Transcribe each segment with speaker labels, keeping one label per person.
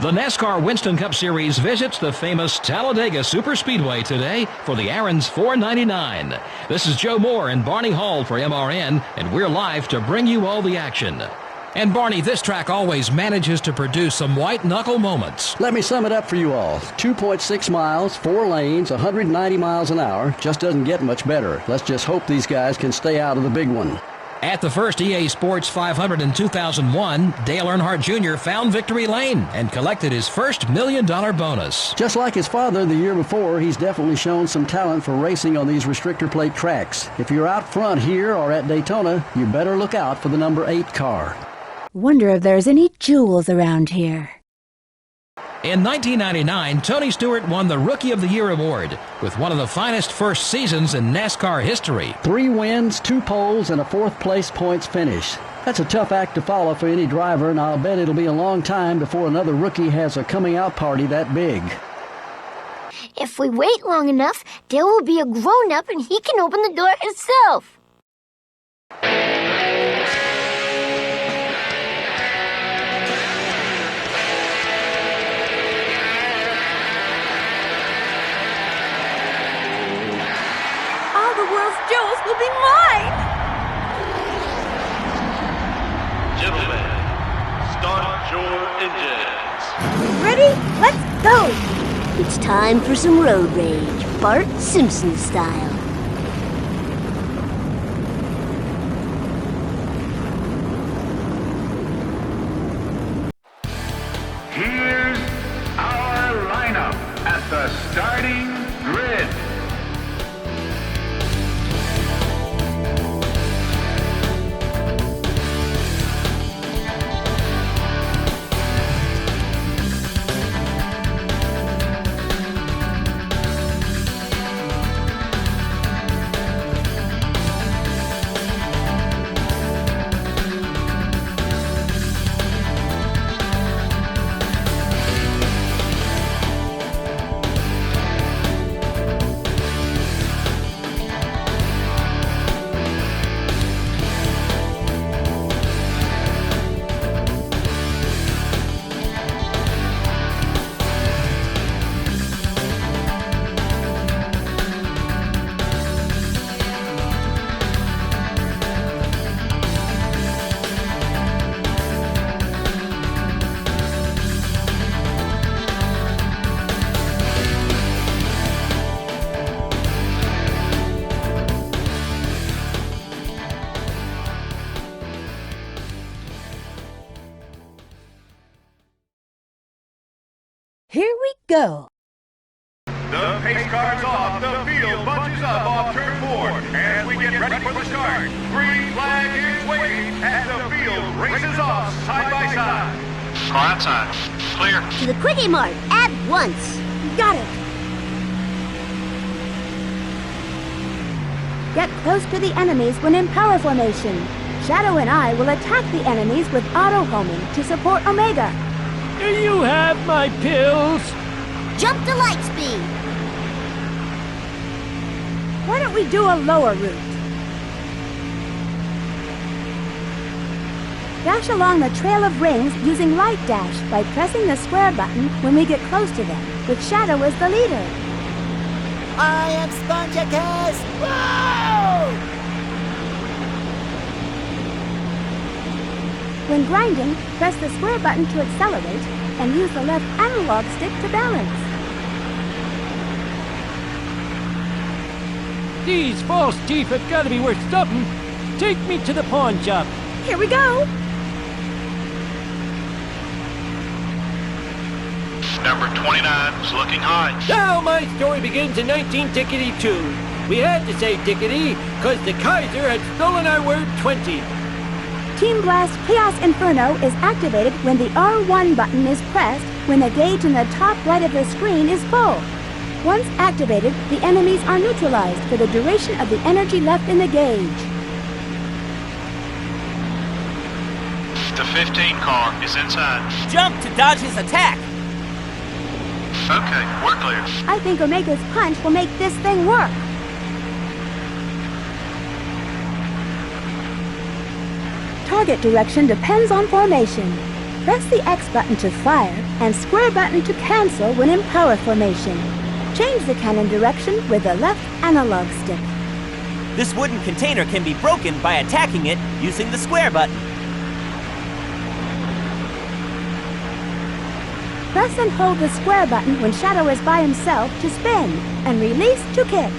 Speaker 1: The NASCAR Winston Cup Series visits the famous Talladega Superspeedway today for the Aaron's 499. This is Joe Moore and Barney Hall for MRN, and we're live to bring you all the action. And Barney, this track always manages to produce some white-knuckle moments.
Speaker 2: Let me sum it up for you all. 2.6 miles, 4 lanes, 190 miles an hour. Just doesn't get much better. Let's just hope these guys can stay out of the big one.
Speaker 1: At the first EA Sports 500 in 2001, Dale Earnhardt Jr. found victory lane and collected his first $1 million bonus.
Speaker 2: Just like his father the year before, he's definitely shown some talent for racing on these restrictor plate tracks. If you're out front here or at Daytona, you better look out for the number 8 car.
Speaker 3: Wonder if there's any jewels around here.
Speaker 1: In 1999, Tony Stewart won the Rookie of the Year award with one of the finest first seasons in NASCAR history.
Speaker 2: 3 wins, 2 poles, and a 4th place points finish. That's a tough act to follow for any driver, and I'll bet it'll be a long time before another rookie has a coming out party that big.
Speaker 4: If we wait long enough, Dale will be a grown-up and he can open the door himself.
Speaker 3: Jewels will be mine!
Speaker 5: Gentlemen, start your engines.
Speaker 3: Ready? Let's go!
Speaker 4: It's time for some road rage, Bart Simpson style.
Speaker 6: Here's our lineup at the starting grid.
Speaker 3: Here we go.
Speaker 6: The pace car's off, the field bunches up off turn 4 as we get ready for the start. Green flag is waving as the field races off side by side.
Speaker 5: Car outside. Clear.
Speaker 4: To the Quickie Mart at once.
Speaker 3: Got it. Get close to the enemies when in power formation. Shadow and I will attack the enemies with auto homing to support Omega.
Speaker 7: You have my pills.
Speaker 4: Jump to light speed.
Speaker 3: Why don't we do a lower route? Dash along the trail of rings using light dash by pressing the square button when we get close to them, with Shadow as the leader.
Speaker 8: I am Spongeicus! Whoa!
Speaker 3: When grinding, press the square button to accelerate and use the left analog stick to balance.
Speaker 7: These false teeth have got to be worth something. Take me to the pawn shop.
Speaker 3: Here we go!
Speaker 5: Number 29 is looking high.
Speaker 7: Now my story begins in 19-2. We had to say tickety because the Kaiser had stolen our word 20.
Speaker 3: Team Blast Chaos Inferno is activated when the R1 button is pressed when the gauge in the top right of the screen is full. Once activated, the enemies are neutralized for the duration of the energy left in the gauge.
Speaker 5: The 15 car is inside.
Speaker 8: Jump to dodge his attack!
Speaker 5: Okay, we're clear.
Speaker 3: I think Omega's punch will make this thing work. Target direction depends on formation. Press the X button to fire and square button to cancel when in power formation. Change the cannon direction with the left analog stick.
Speaker 8: This wooden container can be broken by attacking it using the square button.
Speaker 3: Press and hold the square button when Shadow is by himself to spin, and release to kick.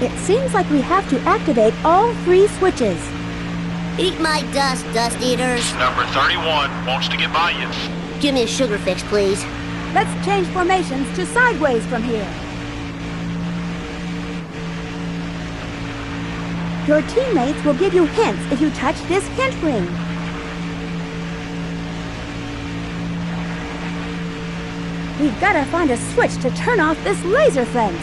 Speaker 3: It seems like we have to activate all 3 switches.
Speaker 4: Eat my dust, dust eaters.
Speaker 5: Number 31 wants to get by you.
Speaker 4: Give me a sugar fix, please.
Speaker 3: Let's change formations to sideways from here. Your teammates will give you hints if you touch this hint ring. We've got to find a switch to turn off this laser fence.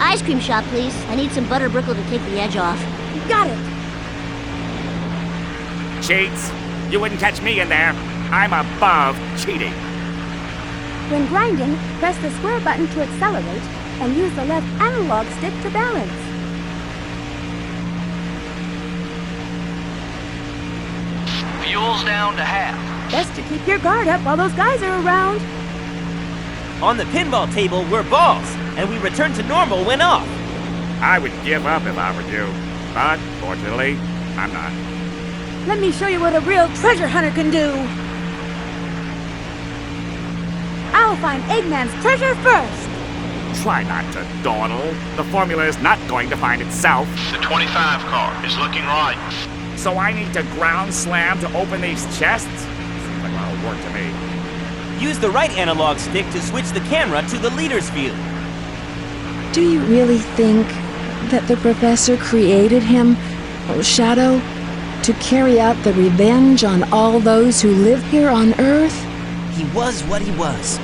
Speaker 4: Ice cream shop, please. I need some butter brickle to take the edge off.
Speaker 3: Got it.
Speaker 9: Cheats. You wouldn't catch me in there. I'm above cheating.
Speaker 3: When grinding, press the square button to accelerate and use the left analog stick to balance.
Speaker 10: Fuel's down to half.
Speaker 3: Best to keep your guard up while those guys are around.
Speaker 8: On the pinball table, we're balls, and we return to normal when off.
Speaker 9: I would give up if I were you, but fortunately, I'm not.
Speaker 3: Let me show you what a real treasure hunter can do. I'll find Eggman's treasure first.
Speaker 9: Try not to dawdle. The formula is not going to find itself.
Speaker 5: The 25 car is looking right.
Speaker 9: So I need to ground slam to open these chests? Seems like that'll work to me.
Speaker 8: Use the right analog stick to switch the camera to the leader's view.
Speaker 11: Do you really think that the professor created him, Shadow, to carry out the revenge on all those who live here on Earth?
Speaker 8: He was what he was,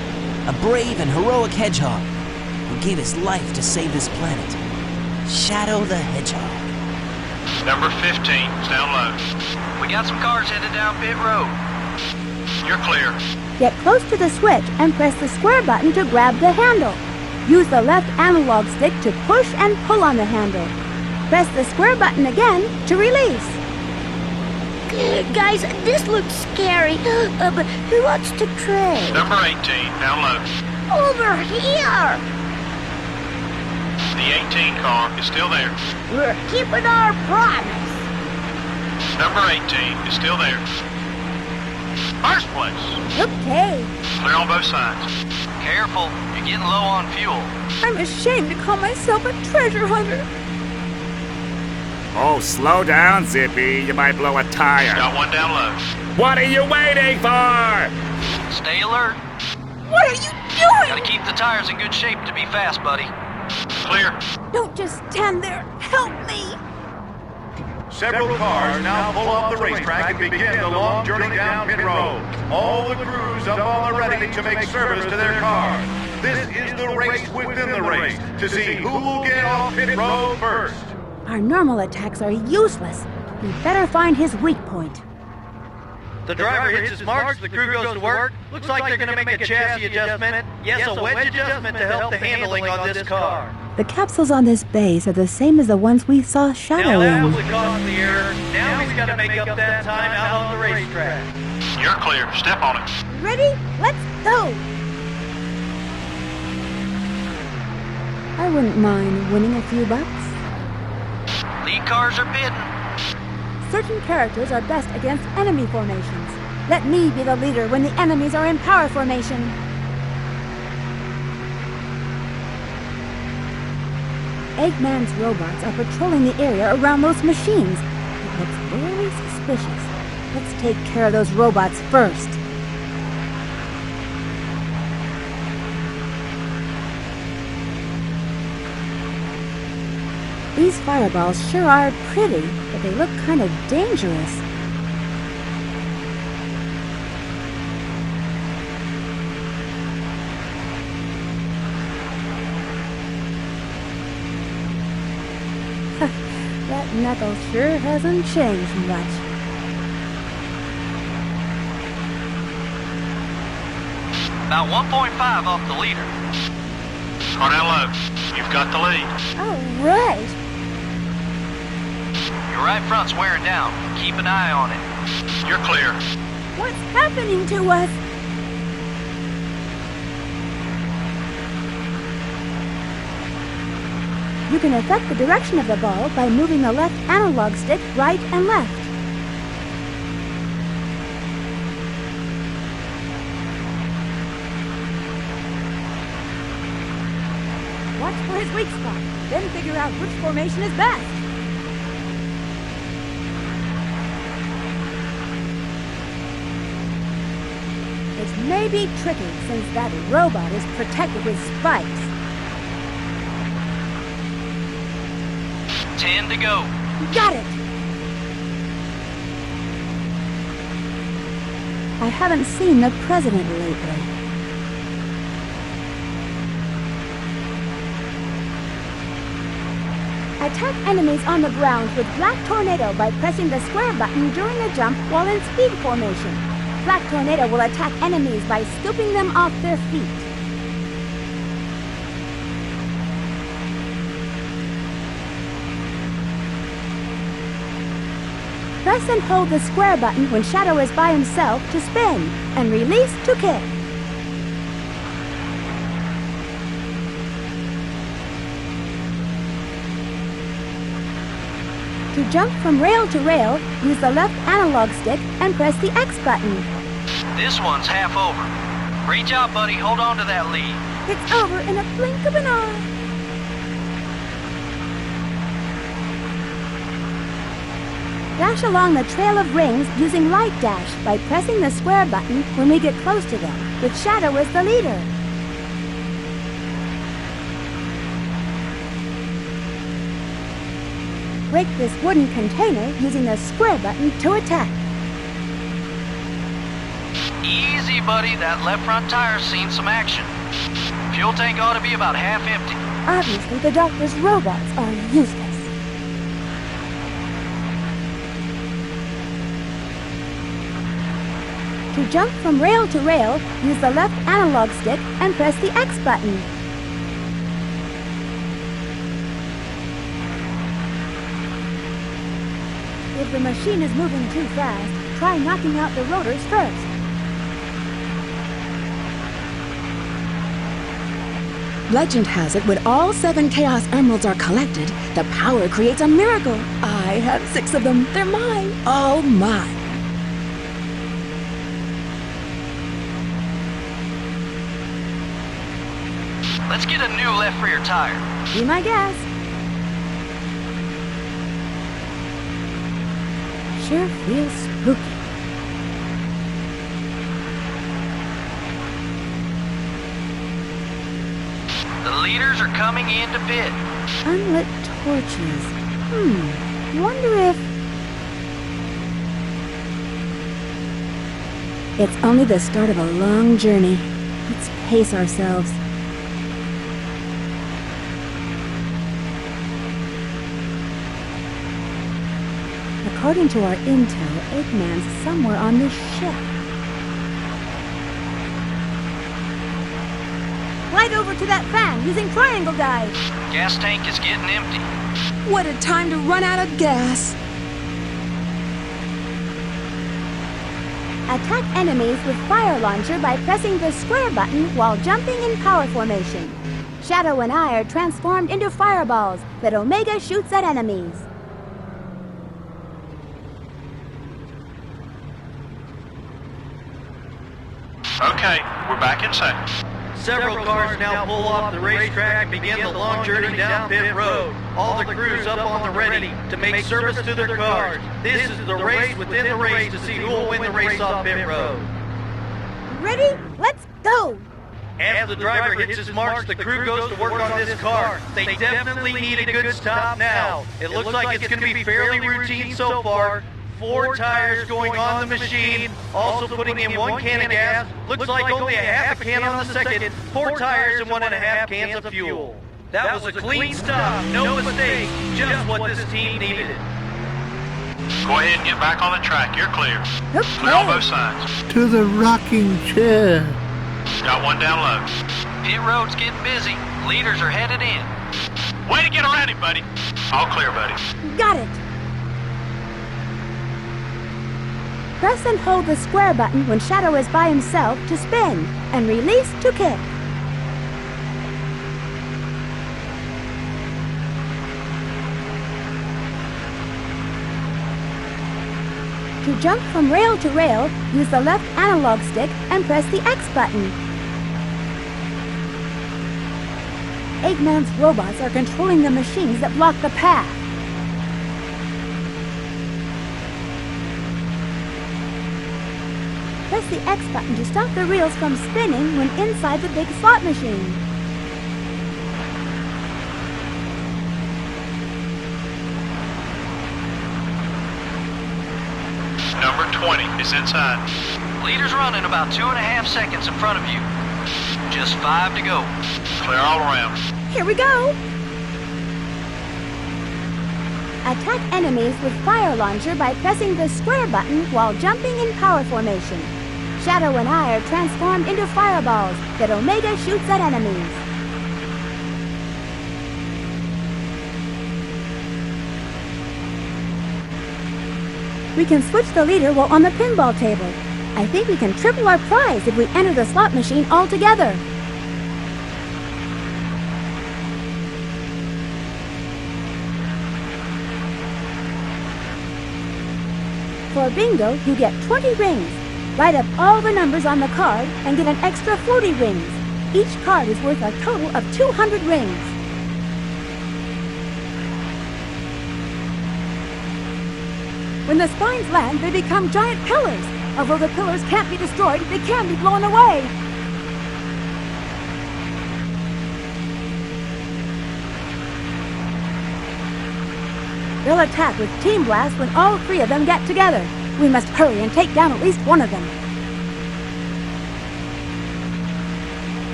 Speaker 8: a brave and heroic hedgehog who gave his life to save this planet. Shadow the Hedgehog.
Speaker 5: Number 15 is down low.
Speaker 10: We got some cars headed down pit road.
Speaker 5: You're clear.
Speaker 3: Get close to the switch and press the square button to grab the handle. Use the left analog stick to push and pull on the handle. Press the square button again to release.
Speaker 4: Guys, this looks scary. But who wants to trade?
Speaker 5: Number 18 down low.
Speaker 4: Over here!
Speaker 5: The 18 car is still there.
Speaker 4: We're keeping our promise.
Speaker 5: Number 18 is still there. First place.
Speaker 3: Okay.
Speaker 5: Clear on both sides.
Speaker 10: Careful, you're getting low on fuel.
Speaker 3: I'm ashamed to call myself a treasure hunter.
Speaker 9: Oh, slow down, Zippy. You might blow a tire.
Speaker 5: Got one down low.
Speaker 9: What are you waiting for?
Speaker 10: Stay alert.
Speaker 3: What are you doing?
Speaker 10: Gotta keep the tires in good shape to be fast, buddy.
Speaker 5: Clear.
Speaker 3: Don't just stand there. Help me.
Speaker 6: Several cars now pull off the racetrack and begin the long journey down pit road. All the crews up on the ready to make service to their cars. This is the race within the race to see who will get off pit road first.
Speaker 3: Our normal attacks are useless. We better find his weak point.
Speaker 10: The driver hits his marks, the crew goes to work. Looks like they're gonna make a chassis adjustment. Yes, a wedge adjustment to help the handling on this car.
Speaker 3: The capsules on this base are the same as the ones we saw Shadow
Speaker 10: Now that was
Speaker 3: in.
Speaker 10: the costly error. Now he's gotta make up that time out on the racetrack.
Speaker 5: You're clear. Step on it.
Speaker 3: Ready? Let's go! I wouldn't mind winning a few bucks.
Speaker 10: Lead cars are bidding.
Speaker 3: Certain characters are best against enemy formations. Let me be the leader when the enemies are in power formation. Eggman's robots are patrolling the area around those machines. It looks very suspicious. Let's take care of those robots first. These fireballs sure are pretty, but they look kind of dangerous. That knuckle sure hasn't changed much.
Speaker 10: About 1.5 off the leader.
Speaker 5: Car down low. You've got the lead.
Speaker 3: All right.
Speaker 12: Your right front's wearing down. Keep an eye on it.
Speaker 5: You're clear.
Speaker 3: What's happening to us? You can affect the direction of the ball by moving the left analog stick right and left. Watch for his weak spot, then figure out which formation is best. It may be tricky since that robot is protected with spikes.
Speaker 12: 10 to go.
Speaker 3: Got it! I haven't seen the president lately. Attack enemies on the ground with Black Tornado by pressing the square button during a jump while in speed formation. Black Tornado will attack enemies by scooping them off their feet. Press and hold the square button when Shadow is by himself to spin, and release to kick. To jump from rail to rail, use the left analog stick and press the X button.
Speaker 12: This one's half over. Great job, buddy. Hold on to that lead.
Speaker 3: It's over in a blink of an eye. Dash along the trail of rings using Light Dash by pressing the square button when we get close to them, with Shadow as the leader. Break this wooden container using the square button to attack.
Speaker 12: Easy, buddy. That left front tire's seen some action. Fuel tank ought to be about half empty.
Speaker 3: Obviously, the doctor's robots are useless. To jump from rail to rail, use the left analog stick and press the X button. If the machine is moving too fast, try knocking out the rotors first.
Speaker 11: Legend has it when all 7 Chaos Emeralds are collected, the power creates a miracle. I have 6 of them. They're mine. All mine.
Speaker 12: Let's get a new left rear tire.
Speaker 3: Be my guest. Sure feels spooky.
Speaker 12: The leaders are coming into pit.
Speaker 3: Unlit torches. Wonder if... It's only the start of a long journey. Let's pace ourselves. According to our intel, Eggman's somewhere on this ship. Right over to that fan using triangle dive.
Speaker 12: Gas tank is getting empty.
Speaker 11: What a time to run out of gas.
Speaker 3: Attack enemies with fire launcher by pressing the square button while jumping in power formation. Shadow and I are transformed into fireballs that Omega shoots at enemies.
Speaker 5: Okay, we're back in sight.
Speaker 10: Several cars now pull off the racetrack and begin the long journey down pit road. All the crews up on the ready to make service to their cars. This is the race within the race to see who will win the race off pit road.
Speaker 3: Ready? Let's go!
Speaker 10: As the driver hits his marks, the crew goes to work on this car. They definitely need a good stop now. It looks like it's going to be fairly routine so far. 4 tires going on the machine, also putting in 1 can of gas. Looks like only a half a can on the second. 4 tires and 1.5 cans of fuel. That was a clean stop, no mistake, just what this team needed.
Speaker 5: Go ahead and get back on the track. You're clear. Clear on both sides.
Speaker 13: To the rocking chair.
Speaker 5: Got one down low.
Speaker 12: Pit road's getting busy. Leaders are headed in.
Speaker 5: Way to get around him, buddy. All clear, buddy.
Speaker 3: Got it. Press and hold the square button when Shadow is by himself to spin, and release to kick. To jump from rail to rail, use the left analog stick and press the X button. Eggman's robots are controlling the machines that block the path. Press the X button to stop the reels from spinning when inside the big slot machine.
Speaker 5: Number 20 is inside.
Speaker 12: Leader's running about 2.5 seconds in front of you. Just 5 to go.
Speaker 5: Clear all around.
Speaker 3: Here we go! Attack enemies with fire launcher by pressing the square button while jumping in power formation. Shadow and I are transformed into fireballs that Omega shoots at enemies. We can switch the leader while on the pinball table. I think we can triple our prize if we enter the slot machine all together. For bingo, you get 20 rings. Write up all the numbers on the card and get an extra 40 rings. Each card is worth a total of 200 rings. When the spines land, they become giant pillars. Although the pillars can't be destroyed, they can be blown away. They'll attack with Team Blast when all 3 of them get together. We must hurry and take down at least one of them.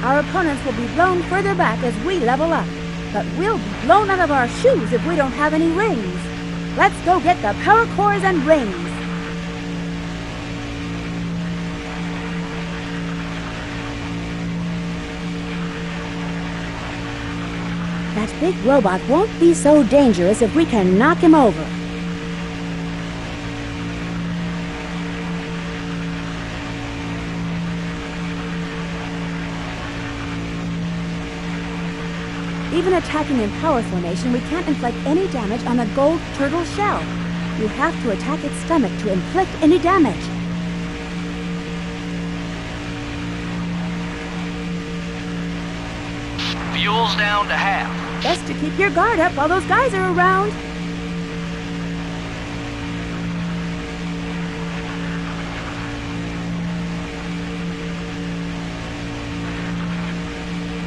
Speaker 3: Our opponents will be blown further back as we level up. But we'll be blown out of our shoes if we don't have any rings. Let's go get the power cores and rings. That big robot won't be so dangerous if we can knock him over. Even attacking in power formation, we can't inflict any damage on the gold turtle shell. You have to attack its stomach to inflict any damage.
Speaker 12: Fuel's down to half.
Speaker 3: Best to keep your guard up while those guys are around.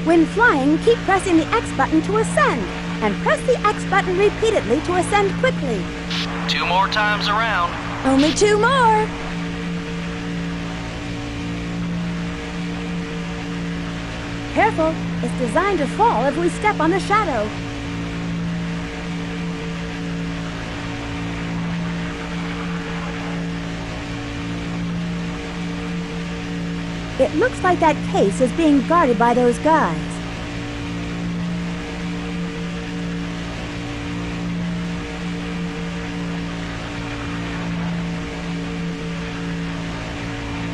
Speaker 3: When flying, keep pressing the X button to ascend, and press the X button repeatedly to ascend quickly.
Speaker 12: 2 more times around.
Speaker 11: Only 2 more.
Speaker 3: Careful, it's designed to fall if we step on the shadow. It looks like that case is being guarded by those guys.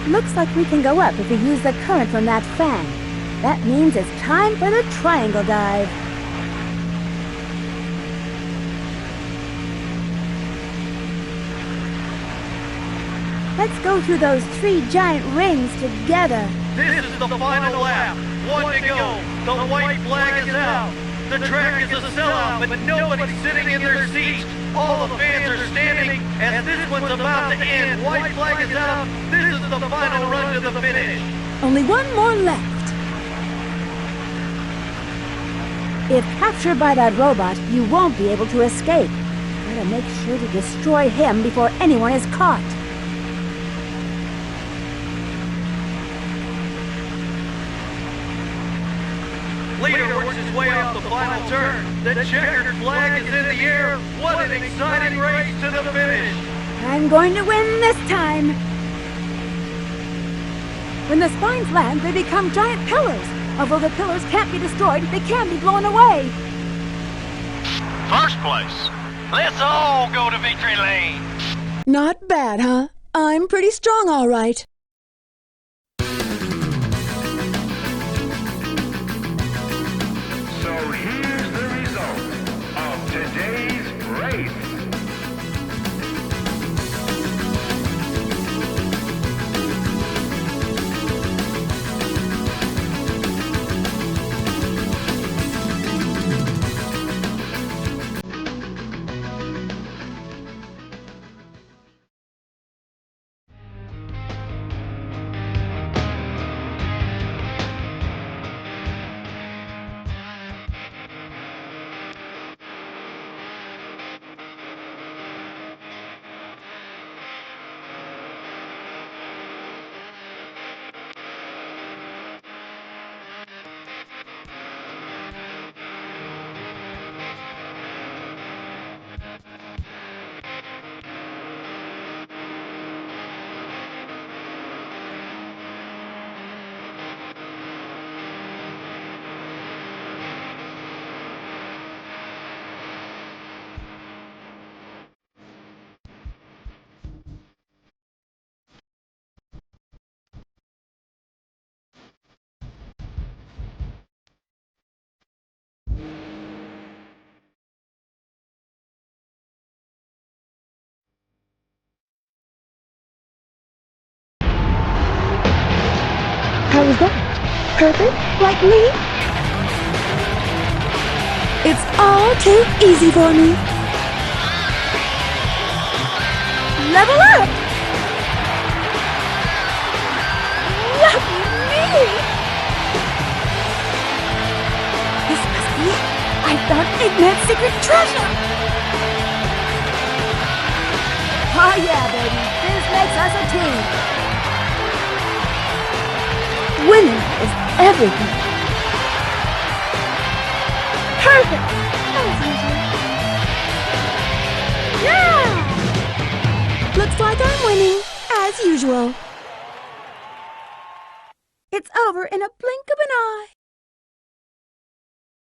Speaker 3: Looks like we can go up if we use the current from that fan. That means it's time for the triangle dive. Let's go through those 3 giant rings together.
Speaker 10: This is the final lap. 1 to go. The white flag is out. The track is a sellout, but nobody's sitting in their seats. All the fans are standing as this one's about to end. White flag is out. This is the final run to the finish.
Speaker 11: Only 1 more left.
Speaker 3: If captured by that robot, you won't be able to escape. Gotta make sure to destroy him before anyone is caught.
Speaker 10: Leader works his way off the final turn. The checkered flag is in the air. What an exciting race to the finish.
Speaker 3: I'm going to win this time. When the spines land, they become giant pillars. Although the pillars can't be destroyed, they can be blown away.
Speaker 5: First place. Let's all go to victory lane.
Speaker 11: Not bad, huh? I'm pretty strong, all right.
Speaker 6: So here's the result of today's race.
Speaker 11: How was that? Perfect? Like me? It's all too easy for me.
Speaker 3: Level up! Lucky me! This must be it. I found Eggman's secret treasure! Oh yeah, baby. This makes us a team. Winning is everything. Perfect! That was easy. Yeah!
Speaker 11: Looks like I'm winning, as usual.
Speaker 3: It's over in a blink of an eye.